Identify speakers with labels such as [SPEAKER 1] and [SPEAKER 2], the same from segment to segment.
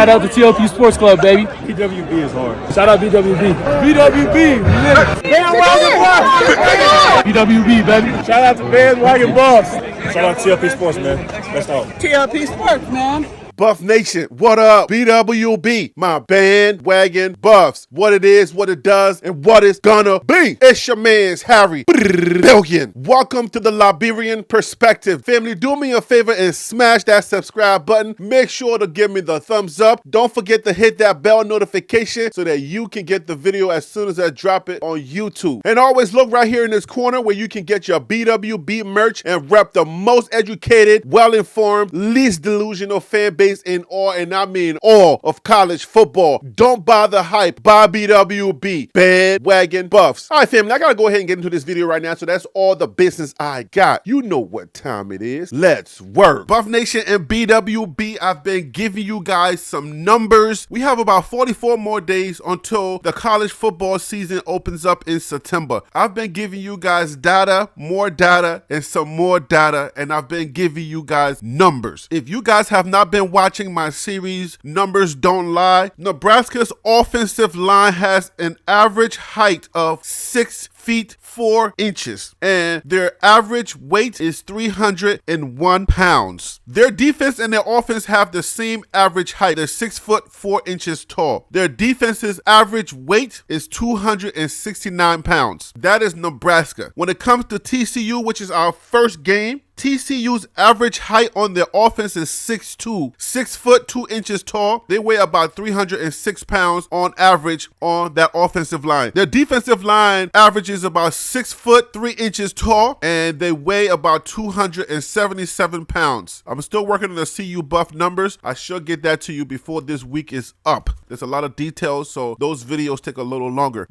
[SPEAKER 1] Shout out to TLP Sports Club, baby.
[SPEAKER 2] BWB is hard.
[SPEAKER 1] Shout out BWB.
[SPEAKER 2] BWB, bandwagon buffs.
[SPEAKER 1] BWB, baby.
[SPEAKER 2] Shout out to bandwagon buffs. Shout out to TLP Sports, man. Let's go.
[SPEAKER 3] TLP Sports, man.
[SPEAKER 4] Buff Nation, what up? BWB, my bandwagon buffs. What it is, what it does, and what it's gonna be. It's your man's Harry Billion. Welcome to the Liberian Perspective. Family, do me a favor and smash that subscribe button. Make sure to give me the thumbs up. Don't forget to hit that bell notification so that you can get the video as soon as I drop it on YouTube. And always look right here in this corner where you can get your BWB merch and rep the most educated, well-informed, least delusional fan base in all, and I mean all, of college football. Don't buy the hype. Buy BWB. Bandwagon buffs. All right, family, I gotta go ahead and get into this video right now, so that's all the business I got. You know what time it is. Let's work. Buff Nation and BWB, I've been giving you guys some numbers. We have about 44 more days until the college football season opens up in September. I've been giving you guys data, more data, and some more data, and I've been giving you guys numbers. If you guys have not been watching my series, Numbers Don't Lie, Nebraska's offensive line has an average height of 6 feet 4 inches, and their average weight is 301 pounds. Their defense and their offense have the same average height. They're 6 foot 4 inches tall. Their defense's average weight is 269 pounds. That is Nebraska. When it comes to TCU, which is our first game, TCU's average height on their offense is 6'2", 6 foot 2 inches tall. They weigh about 306 pounds on average on that offensive line. Their defensive line averages about 6 foot 3 inches tall, and they weigh about 277 pounds. I'm still working on the CU Buff numbers. I should get that to you before this week is up. There's a lot of details, so those videos take a little longer.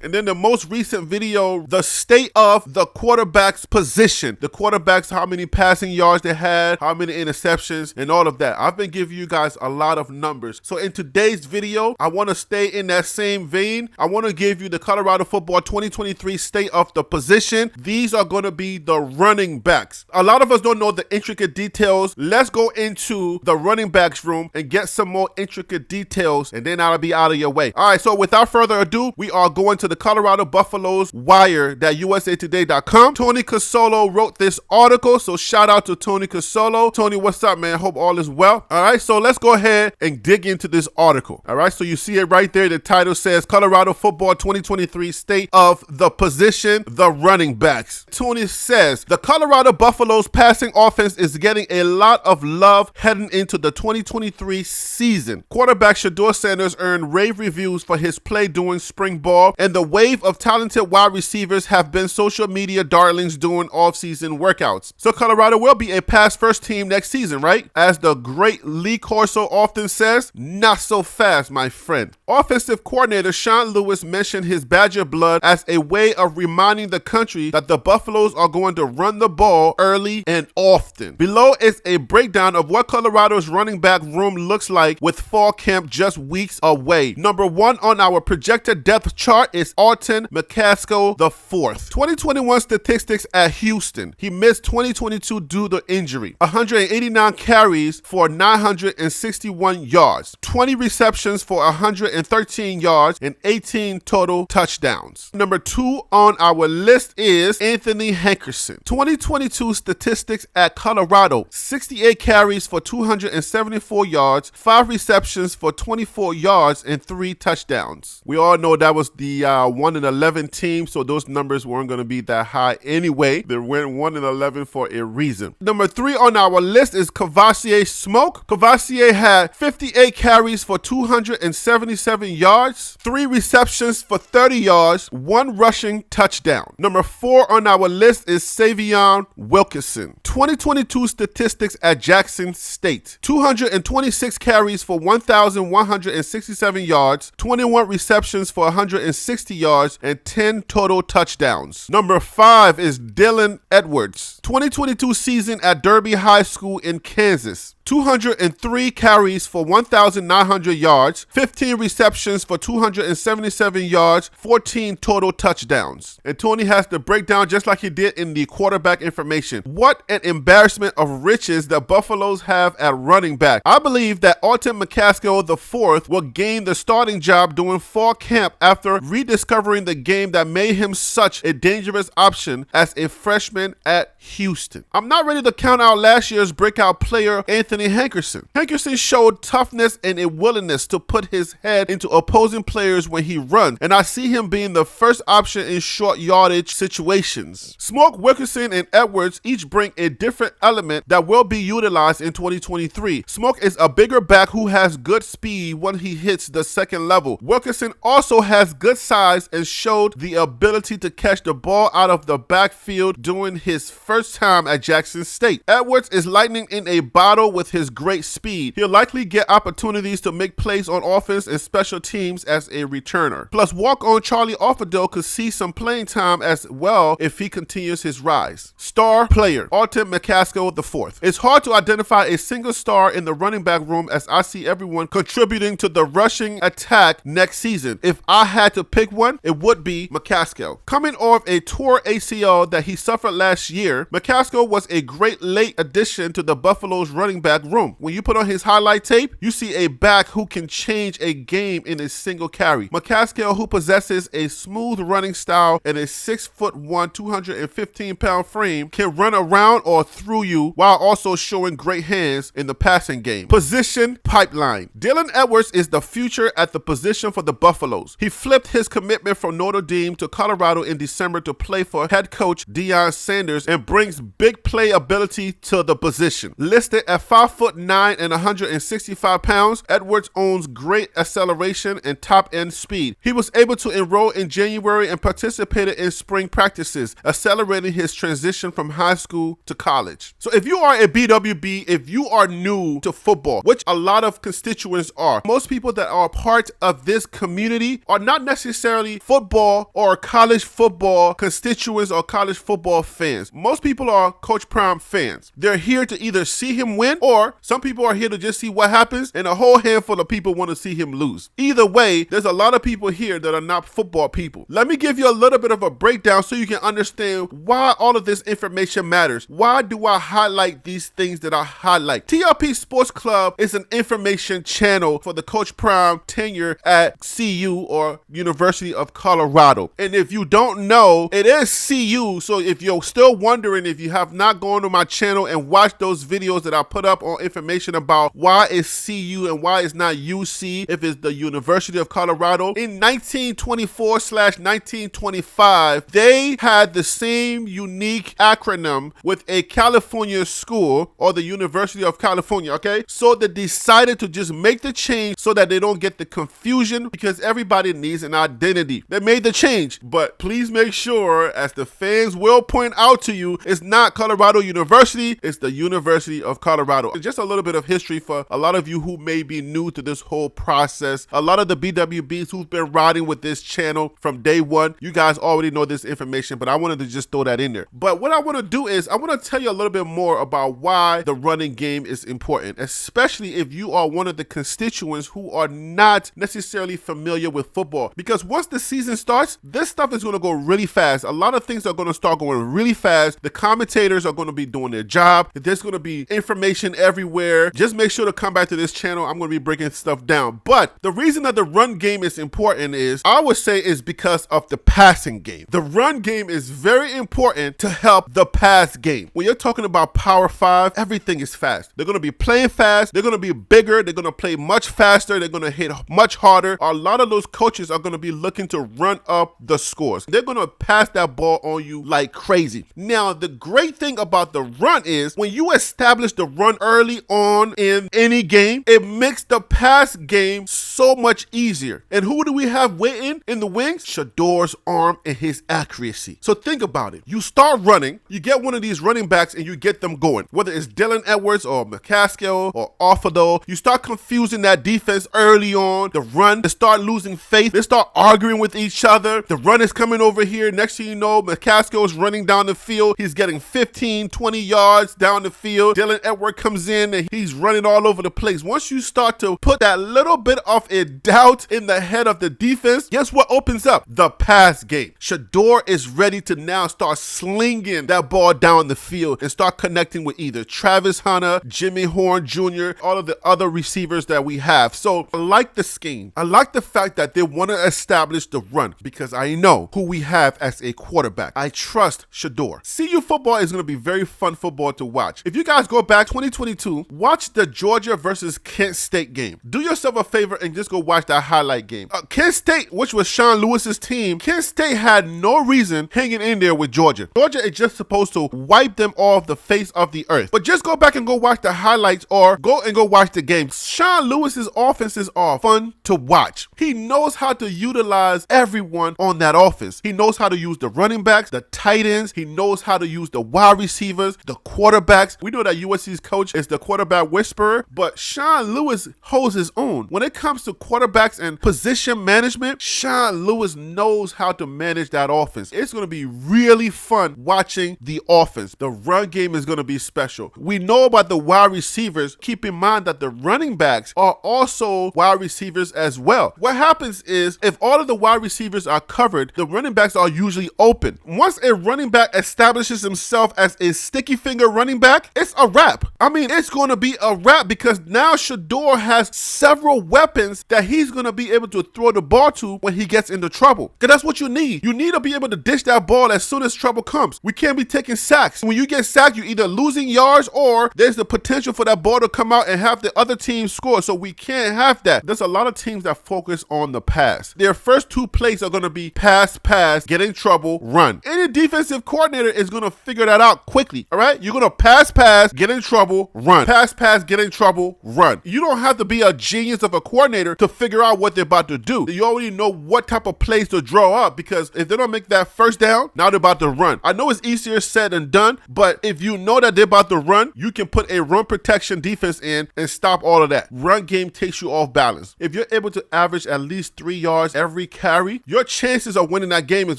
[SPEAKER 4] And then the most recent video, the state of the quarterback's position. The quarterbacks, how many passing yards they had, how many interceptions, and all of that. I've been giving you guys a lot of numbers. So in today's video, I want to stay in that same vein. I want to give you the Colorado football 2023 state of the position. These are going to be the running backs. A lot of us don't know the intricate details. Let's go into the running backs room and get some more intricate details, and then I'll be out of your way. All right, so without further ado, we are going to the Colorado Buffaloes wire.usatoday.com. Tony Casolo wrote this article, so shout out to Tony Casolo. Tony, what's up, man? Hope all is well. All right, so let's go ahead and dig into this article. All right, so you see it right there. The title says Colorado Football 2023 State of the Position, the running backs. Tony says the Colorado Buffaloes passing offense is getting a lot of love heading into the 2023 season. Quarterback Shedeur Sanders earned rave reviews for his play during spring ball, and the wave of talented wide receivers have been social media darlings during off-season workouts. So Colorado will be a pass-first team next season, right? As the great Lee Corso often says, not so fast, my friend. Offensive coordinator Sean Lewis mentioned his Badger blood as a way of reminding the country that the Buffaloes are going to run the ball early and often. Below is a breakdown of what Colorado's running back room looks like with fall camp just weeks away. Number 1 on our projected depth chart is Alton McCaskill IV. 2021 statistics at Houston. He missed 2022 due to injury. 189 carries for 961 yards. 20 receptions for 113 yards and 18 total touchdowns. Number 2 on our list is Anthony Hankerson. 2022 statistics at Colorado. 68 carries for 274 yards, 5 receptions for 24 yards and 3 touchdowns. We all know that was the 1-11 team, so those numbers weren't going to be that high anyway. They went 1-11 for a reason. Number 3 on our list is Kavosiey Smoke. Kavosiey had 58 carries for 277 yards, 3 receptions for 30 yards, 1 rushing touchdown. Number 4 on our list is Savion Wilkinson. 2022 statistics at Jackson State. 226 carries for 1,100 267 yards, 21 receptions for 160 yards, and 10 total touchdowns. Number 5 is Dylan Edwards. 2022 season at Derby High School in Kansas. 203 carries for 1,900 yards, 15 receptions for 277 yards, 14 total touchdowns. And Tony has the breakdown just like he did in the quarterback information. What an embarrassment of riches the Buffaloes have at running back. I believe that Alton McCaskill IV will gain the starting job during fall camp after rediscovering the game that made him such a dangerous option as a freshman at Houston. I'm not ready to count out last year's breakout player, Anthony Hankerson. Hankerson showed toughness and a willingness to put his head into opposing players when he runs, and I see him being the first option in short yardage situations. Smoke, Wilkerson, and Edwards each bring a different element that will be utilized in 2023. Smoke is a bigger back who has good speed when he hits the second level. Wilkerson also has good size and showed the ability to catch the ball out of the backfield during his first time at Jackson State. Edwards is lightning in a bottle with his great speed. He'll likely get opportunities to make plays on offense and special teams as a returner. Plus, walk-on Charlie Offerdale could see some playing time as well if he continues his rise. Star player, Alton McCaskill IV. It's hard to identify a single star in the running back room as I see everyone contributing to the rushing attack next season. If I had to pick one, it would be McCaskill. Coming off a torn ACL that he suffered last year, McCaskill was a great late addition to the Buffalo's running back room. When you put on his highlight tape, you see a back who can change a game in a single carry. McCaskill, who possesses a smooth running style and a 6'1", 215-pound frame, can run around or through you while also showing great hands in the passing game. Position pipeline. Dylan Edwards is the future at the position for the Buffaloes. He flipped his commitment from Notre Dame to Colorado in December to play for head coach Deion Sanders and brings big play ability to the position. Listed at 5'9" and 165 pounds, Edwards owns great acceleration and top-end speed. He was able to enroll in January and participated in spring practices, accelerating his transition from high school to college. So if you are a BWB, if you are new to football, which a lot of constituents are, most people that are part of this community are not necessarily football or college football constituents or college football fans. Most people are Coach Prime fans. They're here to either see him win, or some people are here to just see what happens, and a whole handful of people want to see him lose. Either way, there's a lot of people here that are not football people. Let me give you a little bit of a breakdown so you can understand why all of this information matters. Why do I highlight these things that I highlight? TLP Sports Club is an information channel for the Coach Prime tenure at CU, or University of Colorado. And if you don't know, it is CU, so if you're still wondering, if you have not gone to my channel and watched those videos that I put up on information about why it's CU and why it's not UC, if it's the University of Colorado, in 1924/1925, they had the same unique acronym with a California school, or the University of California, okay? So they decided to just make the change so that they don't get the confusion, because everybody needs an identity. They made the change, but please make sure, as the fans will point out to you, it's not Colorado University, it's the University of Colorado. Just a little bit of history for a lot of you who may be new to this whole process. A lot of the BWBs who've been riding with this channel from day one, you guys already know this information, but I wanted to just throw that in there. But what I want to do is I want to tell you a little bit more about why the running game is important, especially if you are one of the constituents who are not necessarily familiar with football. Because once the season starts, this stuff is going to go really fast. A lot of things are going to start going really fast. The commentators are going to be doing their job. There's going to be information everywhere. Just make sure to come back to this channel. I'm going to be breaking stuff down. But the reason that the run game is important is, I would say, is because of the passing game. The run game is very important to help the pass game. When you're talking about Power 5, everything is fast. They're going to be playing fast. They're going to be bigger. They're going to play much faster. They're going to hit much harder. A lot of those coaches are going to be looking to run up the scores. They're going to pass that ball on you like crazy. Now, the great thing about the run is when you establish the run early on in any game, it makes the pass game so much easier. And who do we have waiting in the wings? Shador's arm and his accuracy. So think about it. You start running, you get one of these running backs and you get them going. Whether it's Dylan Edwards or McCaskill or Offerdale, you start confusing that defense defense early on. The run, they start losing faith. They start arguing with each other. The run is coming over here. Next thing you know, McCaskill's running down the field. He's getting 15, 20 yards down the field. Dylan Edwards comes in and he's running all over the place. Once you start to put that little bit of a doubt in the head of the defense, guess what opens up? The pass game. Shedeur is ready to now start slinging that ball down the field and start connecting with either Travis Hunter, Jimmy Horn Jr., all of the other receivers that we have. So I like the scheme. I like the fact that they want to establish the run because I know who we have as a quarterback. I trust Shedeur. CU football is going to be very fun football to watch. If you guys go back 2022, watch the Georgia versus Kent State game. Do yourself a favor and just go watch that highlight game. Kent State, which was Sean Lewis's team, Kent State had no reason hanging in there with Georgia. Georgia is just supposed to wipe them off the face of the earth. But just go back and go watch the highlights or go and go watch the game. Sean Lewis's offenses are fun to watch. He knows how to utilize everyone on that offense. He knows how to use the running backs, the tight ends. He knows how to use the wide receivers, the quarterbacks. We know that USC's coach is the quarterback whisperer, but Sean Lewis holds his own. When it comes to quarterbacks and position management, Sean Lewis knows how to manage that offense. It's going to be really fun watching the offense. The run game is going to be special. We know about the wide receivers. Keep in mind that the running backs are also wide receivers as well. What happens is if all of the wide receivers are covered, the running backs are usually open. Once a running back establishes himself as a sticky finger running back, it's a wrap. I mean, it's going to be a wrap because now Shedeur has several weapons that he's going to be able to throw the ball to when he gets into trouble. Because that's what you need. You need to be able to dish that ball as soon as trouble comes. We can't be taking sacks. When you get sacked, you're either losing yards or there's the potential for that ball to come out and have the other team score. So we can't have that. There's a lot of teams that focus on the pass. Their first two plays are going to be pass, get in trouble, run. Any defensive coordinator is going to figure that out quickly. All right? You're going to pass, get in trouble, run. Pass, get in trouble, run. You don't have to be a genius of a coordinator to figure out what they're about to do. You already know what type of plays to draw up because if they don't make that first down, now they're about to run. I know it's easier said than done, but if you know that they're about to run, you can put a run protection defense in and stop all of that. Run game takes you off balance. If you're able to average at least 3 yards every carry, your chances of winning that game is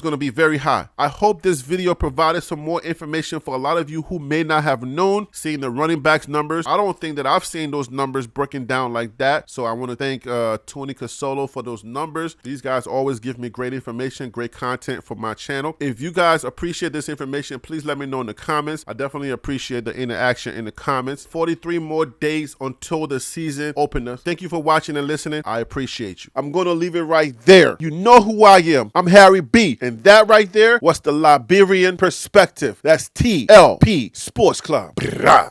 [SPEAKER 4] going to be very high. I hope this video provided some more information for a lot of you who may not have known, seeing the running backs numbers. I don't think that I've seen those numbers breaking down like that. So I want to thank Tony Casolo for those numbers. These guys always give me great information, great content for my channel. If you guys appreciate this information, please let me know in the comments. I definitely appreciate the interaction in the comments. 43 more days until the season opener. Thank you for watching and listening. I appreciate you. I'm going to leave it right there. You know who I am. I'm Harry B. And that right there was the Liberian Perspective. That's TLP Sports Club. Brah.